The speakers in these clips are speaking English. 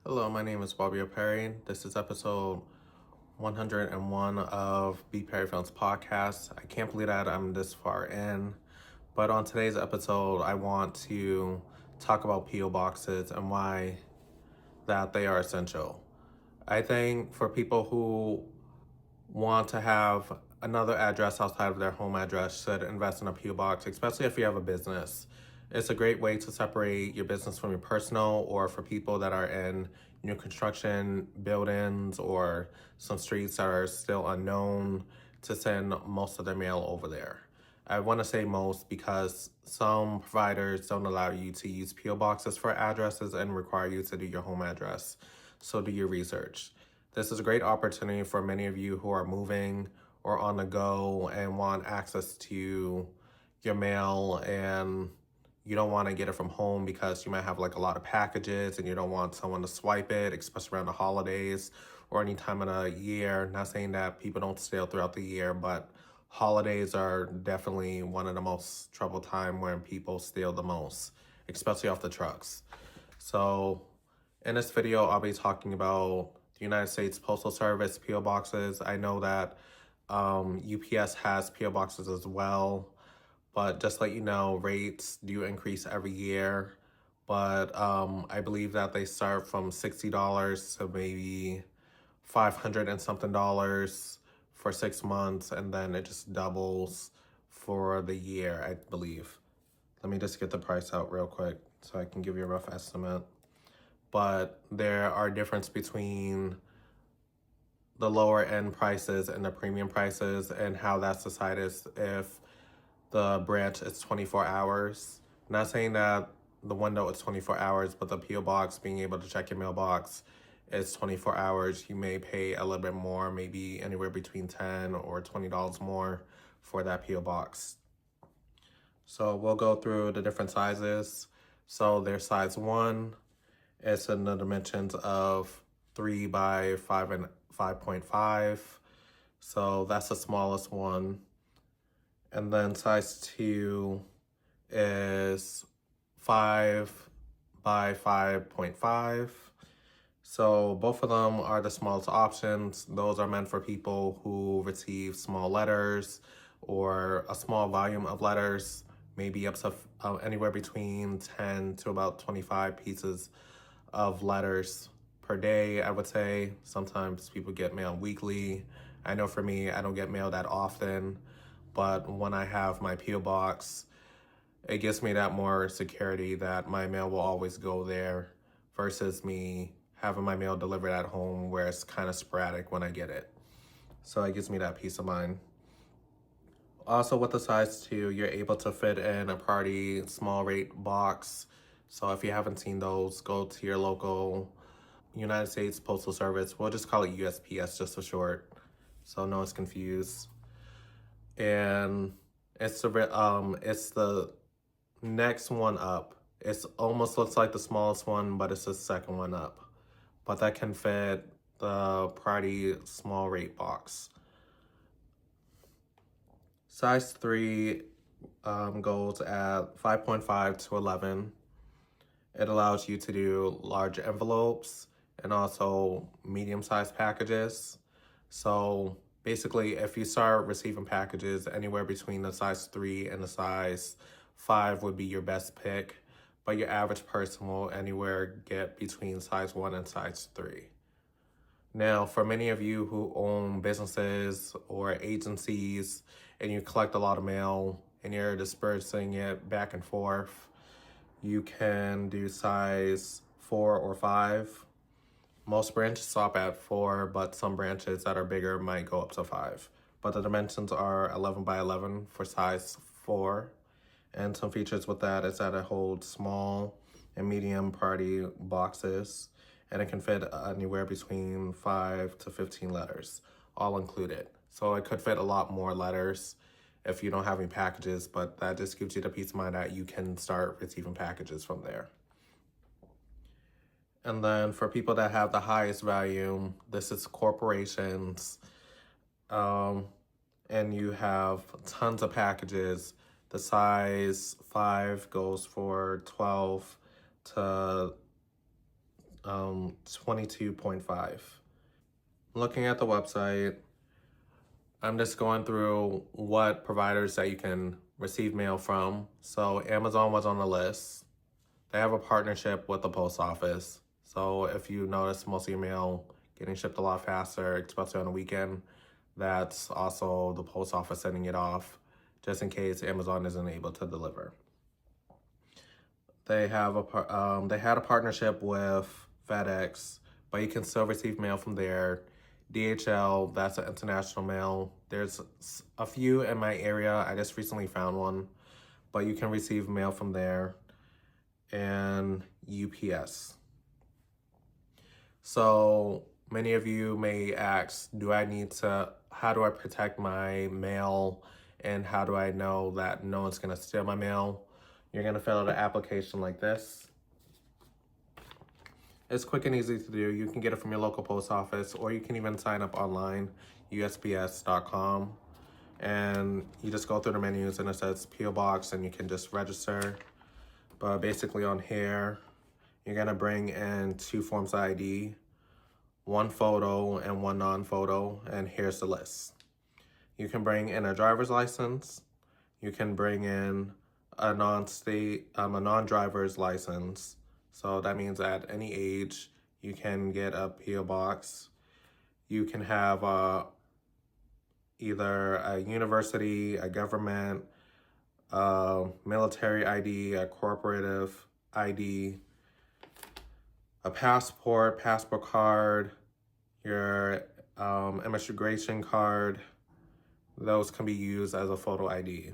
Hello, my name is BPerry. This is episode 101 of BPerryFilms Podcast. I can't believe that I'm this far in, but on today's episode, I want to talk about P.O. boxes and why that they are essential. I think for people who want to have another address outside of their home address should invest in a P.O. box, especially if you have a business. It's a great way to separate your business from your personal, or for people that are in new construction buildings or some streets that are still unknown, to send most of their mail over there. I want to say most because some providers don't allow you to use P.O. boxes for addresses and require you to do your home address. So do your research. This is a great opportunity for many of you who are moving or on the go and want access to your mail, and you don't want to get it from home because you might have like a lot of packages and you don't want someone to swipe it, especially around the holidays or any time of the year. Not saying that people don't steal throughout the year, but holidays are definitely one of the most troubled time when people steal the most, especially off the trucks. So in this video, I'll be talking about the United States Postal Service P.O. boxes. I know that UPS has P.O. boxes as well, but just let you know, rates do increase every year. But I believe that they start from $60 to maybe $500 and something for 6 months, and then it just doubles for the year, I believe. Let me just get the price out real quick so I can give you a rough estimate. But there are difference between the lower end prices and the premium prices, and how that's decided if the branch is 24 hours. Not saying that the window is 24 hours, but the P.O. box, being able to check your mailbox, is 24 hours. You may pay a little bit more, maybe anywhere between $10 or $20 more for that P.O. box. So we'll go through the different sizes. So there's size 1. It's in the dimensions of 3 by 5 and 5.5. So that's the smallest one. And then size 2 is 5 by 5.5. So both of them are the smallest options. Those are meant for people who receive small letters or a small volume of letters, maybe up to anywhere between 10 to about 25 pieces of letters per day, I would say. Sometimes people get mail weekly. I know for me, I don't get mail that often, but when I have my P.O. box, it gives me that more security that my mail will always go there versus me having my mail delivered at home where it's kind of sporadic when I get it. So it gives me that peace of mind. Also with the size 2, you're able to fit in a priority small rate box. So if you haven't seen those, go to your local United States Postal Service. We'll just call it USPS just for short, so no one's confused. And it's the next one up. It's almost looks like the smallest one, but it's the second one up. But that can fit the priority small rate box. Size 3 goes at 5.5 to 11. It allows you to do large envelopes and also medium-sized packages. So basically, if you start receiving packages anywhere between the size 3 and the size 5 would be your best pick, but your average person will anywhere get between size 1 and size 3. Now, for many of you who own businesses or agencies and you collect a lot of mail and you're dispersing it back and forth, you can do size 4 or 5. Most branches stop at 4, but some branches that are bigger might go up to 5. But the dimensions are 11 by 11 for size 4. And some features with that is that it holds small and medium priority boxes, and it can fit anywhere between 5 to 15 letters, all included. So it could fit a lot more letters if you don't have any packages, but that just gives you the peace of mind that you can start receiving packages from there. And then for people that have the highest volume, this is corporations, and you have tons of packages. The size 5 goes for 12 to 22.5. Looking at the website, I'm just going through what providers that you can receive mail from. So Amazon was on the list. They have a partnership with the post office. So if you notice most of your mail getting shipped a lot faster, especially on the weekend, that's also the post office sending it off, just in case Amazon isn't able to deliver. They had a partnership with FedEx, but you can still receive mail from there. DHL, that's an international mail. There's a few in my area. I just recently found one, but you can receive mail from there. And UPS. So many of you may ask, how do I protect my mail, and how do I know that no one's gonna steal my mail? You're gonna fill out an application like this. It's quick and easy to do. You can get it from your local post office, or you can even sign up online, USPS.com. And you just go through the menus and it says P.O. Box, and you can just register. But basically on here, you're gonna bring in 2 forms of ID, 1 photo and 1 non-photo, and here's the list. You can bring in a driver's license. You can bring in a non-driver's license. So that means at any age, you can get a P.O. Box. You can have either a university, a government, military ID, a corporative ID, a passport card, your immigration card. Those can be used as a photo ID.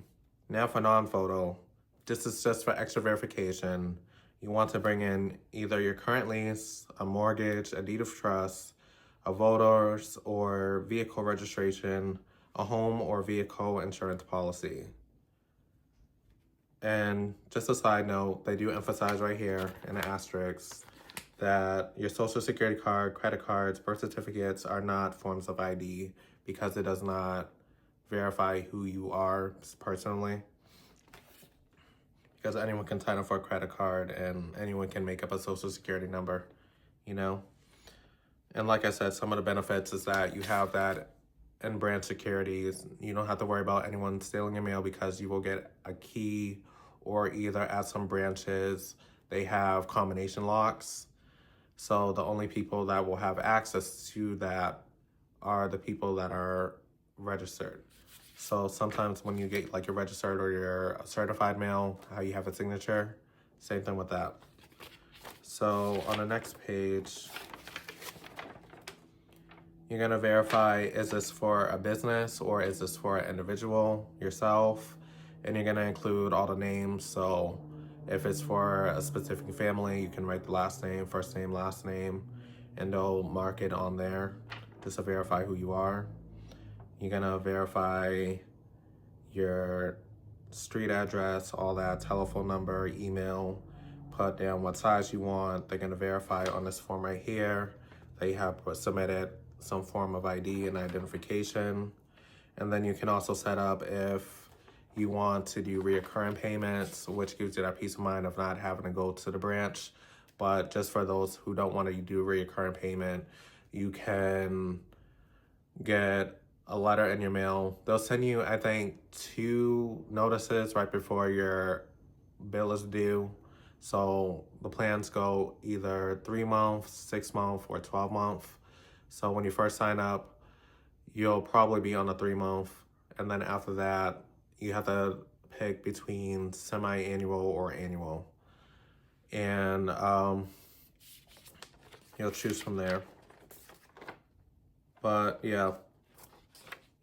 Now for non-photo, this is just for extra verification. You want to bring in either your current lease, a mortgage, a deed of trust, a voter's or vehicle registration, a home or vehicle insurance policy. And just a side note, they do emphasize right here in the asterisk that your social security card, credit cards, birth certificates are not forms of ID because it does not verify who you are personally. Because anyone can sign up for a credit card and anyone can make up a social security number, you know? And like I said, some of the benefits is that you have that in branch securities. You don't have to worry about anyone stealing your mail because you will get a key, or either at some branches, they have combination locks. So the only people that will have access to that are the people that are registered. So sometimes when you get like your registered or your certified mail, how you have a signature, same thing with that. So on the next page, you're gonna verify, is this for a business or is this for an individual, yourself? And you're gonna include all the names. So if it's for a specific family, you can write the last name, first name, last name, and they'll mark it on there just to verify who you are. You're gonna verify your street address, all that, telephone number, email, put down what size you want. They're gonna verify on this form right here that you have submitted some form of ID and identification. And then you can also set up if you want to do reoccurring payments, which gives you that peace of mind of not having to go to the branch. But just for those who don't want to do reoccurring payment, you can get a letter in your mail. They'll send you, I think, 2 notices right before your bill is due. So the plans go either 3 months, 6 months, or 12 months. So when you first sign up, you'll probably be on a 3-month. And then after that, you have to pick between semi-annual or annual. And you'll choose from there. But yeah,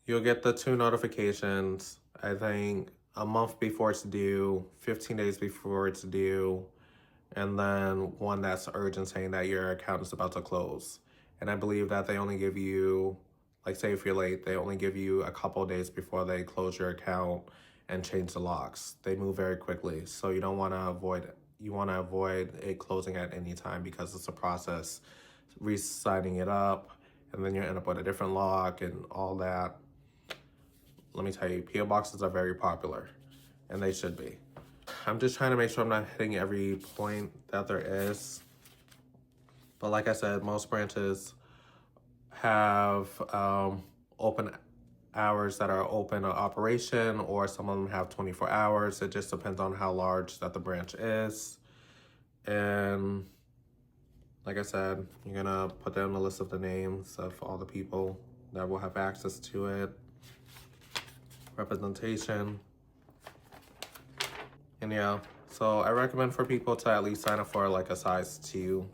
you'll get the 2 notifications, I think a month before it's due, 15 days before it's due, and then one that's urgent saying that your account is about to close. And I believe that they only give you, like say if you're late, they only give you a couple of days before they close your account and change the locks. They move very quickly, so you don't want to avoid it. You want to avoid it closing at any time because it's a process, re-signing it up, and then you end up with a different lock and all that. Let me tell you, P.O. boxes are very popular, and they should be. I'm just trying to make sure I'm not hitting every point that there is. But like I said, most branches have open hours that are open to operation, or some of them have 24 hours. It just depends on how large that the branch is. And like I said, you're gonna put down a list of the names of all the people that will have access to it, representation, and yeah. So I recommend for people to at least sign up for like a size 2,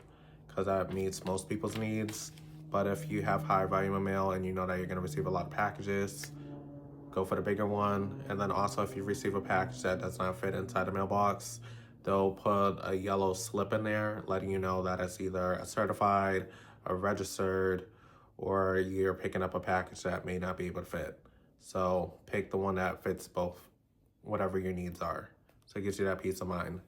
because that meets most people's needs. But if you have high volume of mail and you know that you're gonna receive a lot of packages, go for the bigger one. And then also, if you receive a package that does not fit inside the mailbox, they'll put a yellow slip in there letting you know that it's either a certified, a registered, or you're picking up a package that may not be able to fit. So pick the one that fits both, whatever your needs are. So it gives you that peace of mind.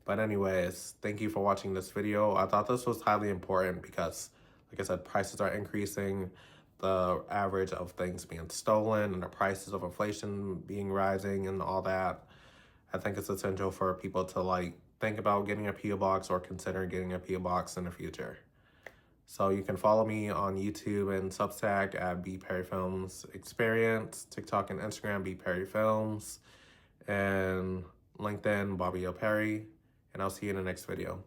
But anyways, thank you for watching this video. I thought this was highly important because, like I said, prices are increasing, the average of things being stolen, and the prices of inflation being rising and all that. I think it's essential for people to like think about getting a P.O. box or consider getting a P.O. box in the future. So you can follow me on YouTube and Substack at BPerryFilms Experience, TikTok and Instagram BPerryFilms, and LinkedIn Bobby O. Perry. And I'll see you in the next video.